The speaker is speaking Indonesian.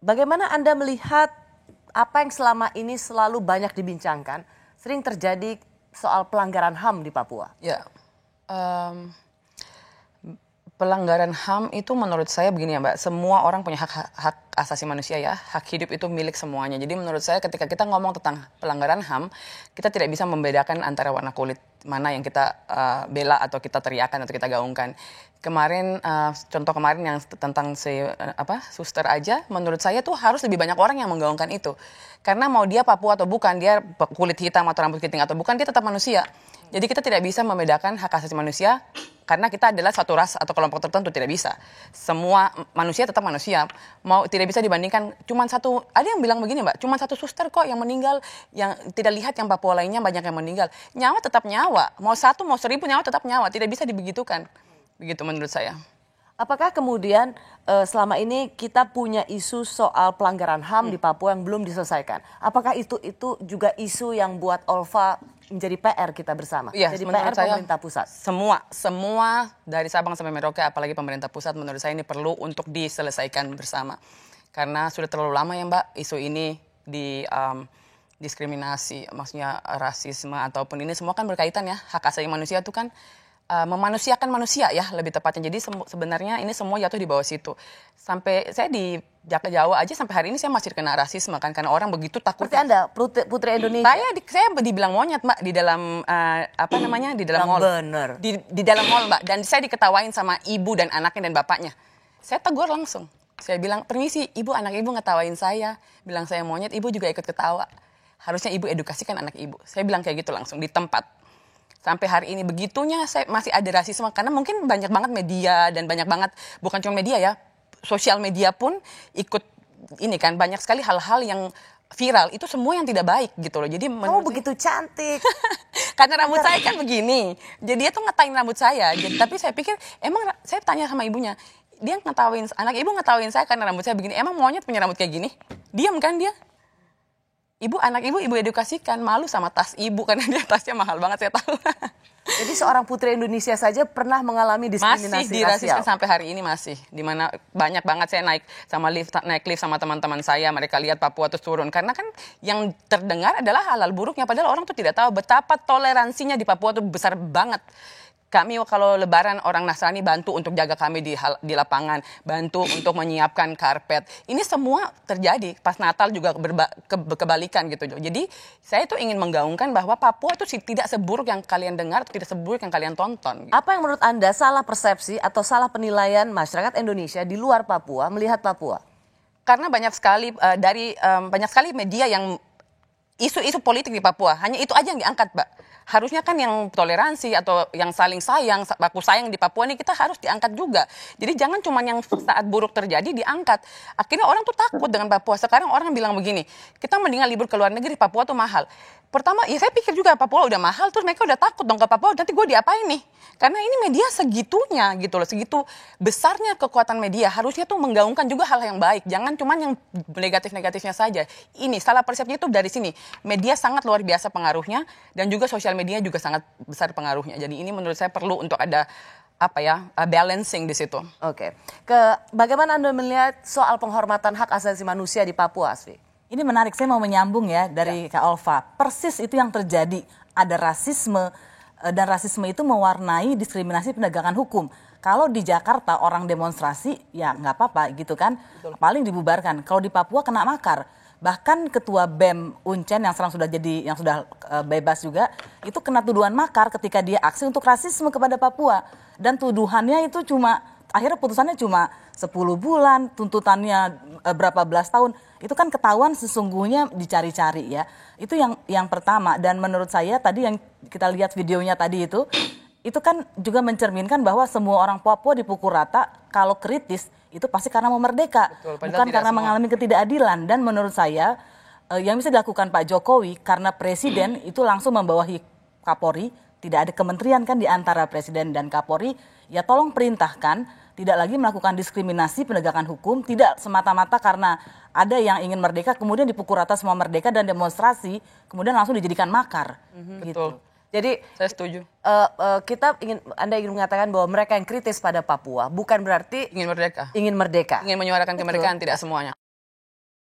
Bagaimana Anda melihat apa yang selama ini selalu banyak dibincangkan, sering terjadi soal pelanggaran HAM di Papua? Ya, pelanggaran HAM itu menurut saya begini ya Mbak, semua orang punya hak asasi manusia ya, hak hidup itu milik semuanya. Jadi menurut saya ketika kita ngomong tentang pelanggaran HAM, kita tidak bisa membedakan antara warna kulit mana yang kita bela atau kita teriakan atau kita gaungkan. Kemarin, contoh kemarin yang tentang suster aja, menurut saya tuh harus lebih banyak orang yang menggaungkan itu. Karena mau dia Papua atau bukan, dia kulit hitam atau rambut keriting atau bukan, dia tetap manusia. Jadi kita tidak bisa membedakan hak asasi manusia karena kita adalah satu ras atau kelompok tertentu, tidak bisa. Semua manusia tetap manusia. Mau tidak bisa dibandingkan cuma satu, ada yang bilang begini Mbak, cuma satu suster kok yang meninggal, yang tidak lihat yang Papua lainnya banyak yang meninggal. Nyawa tetap nyawa, mau 1 mau 1000 nyawa tetap nyawa, tidak bisa dibegitukan. Begitu menurut saya. Apakah kemudian selama ini kita punya isu soal pelanggaran HAM di Papua yang belum diselesaikan? Apakah itu juga isu yang buat Olfa menjadi PR kita bersama? Iya, jadi menurut PR saya, pemerintah pusat? Semua dari Sabang sampai Merauke, apalagi pemerintah pusat, menurut saya ini perlu untuk diselesaikan bersama. Karena sudah terlalu lama ya Mbak, isu ini diskriminasi, maksudnya rasisme ataupun ini semua kan berkaitan ya, hak asasi manusia itu kan memanusiakan manusia ya lebih tepatnya. Jadi sebenarnya ini semua jatuh di bawah situ. Sampai saya di Jawa aja sampai hari ini saya masih kena rasisme kan karena orang begitu takut. Seperti Anda, Putri Indonesia. Saya dibilang monyet Mbak di dalam di dalam mall. Bener. Di dalam mall Mbak, dan saya diketawain sama ibu dan anaknya dan bapaknya. Saya tegur langsung. Saya bilang, "Permisi, Ibu, anak Ibu ngetawain saya, bilang saya monyet, Ibu juga ikut ketawa. Harusnya Ibu edukasikan anak Ibu." Saya bilang kayak gitu langsung di tempat. Sampai hari ini begitunya saya masih ada rasisme karena mungkin banyak banget media dan banyak banget, bukan cuma media ya, sosial media pun ikut ini kan, banyak sekali hal-hal yang viral itu semua yang tidak baik gitu loh. Jadi kamu begitu cantik. Karena rambut saya kan begini. Jadi dia tuh ngatain rambut saya. Tapi saya pikir emang saya tanya sama ibunya, dia ngetawain anak ibu ngetawain saya karena rambut saya begini. Emang monyet punya rambut kayak gini? Diam kan dia? Anak ibu edukasikan, malu sama tas ibu karena dia tasnya mahal banget saya tahu. Jadi seorang putri Indonesia saja pernah mengalami diskriminasi masih dirasiskan sampai hari ini masih. Dimana banyak banget saya naik lift sama teman-teman saya, mereka lihat Papua terus turun. Karena kan yang terdengar adalah halal buruknya, padahal orang tuh tidak tahu betapa toleransinya di Papua tuh besar banget. Kami kalau lebaran orang Nasrani bantu untuk jaga kami di lapangan, bantu untuk menyiapkan karpet. Ini semua terjadi pas Natal juga kebalikan gitu. Jadi saya tuh ingin menggaungkan bahwa Papua itu tidak seburuk yang kalian dengar, tidak seburuk yang kalian tonton. Gitu. Apa yang menurut Anda salah persepsi atau salah penilaian masyarakat Indonesia di luar Papua melihat Papua? Karena banyak sekali banyak sekali media yang isu-isu politik di Papua, hanya itu aja yang diangkat, Mbak. Harusnya kan yang toleransi atau yang saling sayang, baku sayang di Papua ini kita harus diangkat juga. Jadi jangan cuma yang saat buruk terjadi diangkat. Akhirnya orang tuh takut dengan Papua. Sekarang orang bilang begini, kita mendingan libur ke luar negeri, Papua tuh mahal. Pertama, ya saya pikir juga Papua udah mahal, terus mereka udah takut dong ke Papua, nanti gue diapain nih? Karena ini media segitunya gitu loh, segitu besarnya kekuatan media. Harusnya tuh menggaungkan juga hal yang baik, jangan cuma yang negatif-negatifnya saja. Ini salah persepsinya tuh dari sini. Media sangat luar biasa pengaruhnya dan juga sosial media juga sangat besar pengaruhnya. Jadi ini menurut saya perlu untuk ada balancing di situ. Oke. Bagaimana Anda melihat soal penghormatan hak asasi manusia di Papua, Asfi? Ini menarik, saya mau menyambung ya dari Kak Olfa. Persis itu yang terjadi, ada rasisme dan rasisme itu mewarnai diskriminasi penegakan hukum. Kalau di Jakarta orang demonstrasi ya nggak apa-apa gitu kan, paling dibubarkan. Kalau di Papua kena makar. Bahkan ketua BEM Uncen yang sekarang sudah bebas juga, itu kena tuduhan makar ketika dia aksi untuk rasisme kepada Papua. Dan tuduhannya itu akhirnya putusannya cuma 10 bulan, tuntutannya berapa belas tahun. Itu kan ketahuan sesungguhnya dicari-cari ya. Itu yang pertama. Dan menurut saya tadi yang kita lihat videonya tadi itu kan juga mencerminkan bahwa semua orang Papua dipukul rata. Kalau kritis itu pasti karena mau merdeka. Betul, bukan karena mengalami ketidakadilan. Dan menurut saya yang bisa dilakukan Pak Jokowi karena presiden itu langsung membawahi Kapolri. Tidak ada kementerian kan di antara presiden dan Kapolri. Ya tolong perintahkan tidak lagi melakukan diskriminasi penegakan hukum, tidak semata-mata karena ada yang ingin merdeka, kemudian dipukul rata semua merdeka dan demonstrasi, kemudian langsung dijadikan makar. Betul. Jadi saya setuju. Anda ingin mengatakan bahwa mereka yang kritis pada Papua bukan berarti ingin merdeka. Ingin merdeka. Ingin menyuarakan kemerdekaan, tidak semuanya.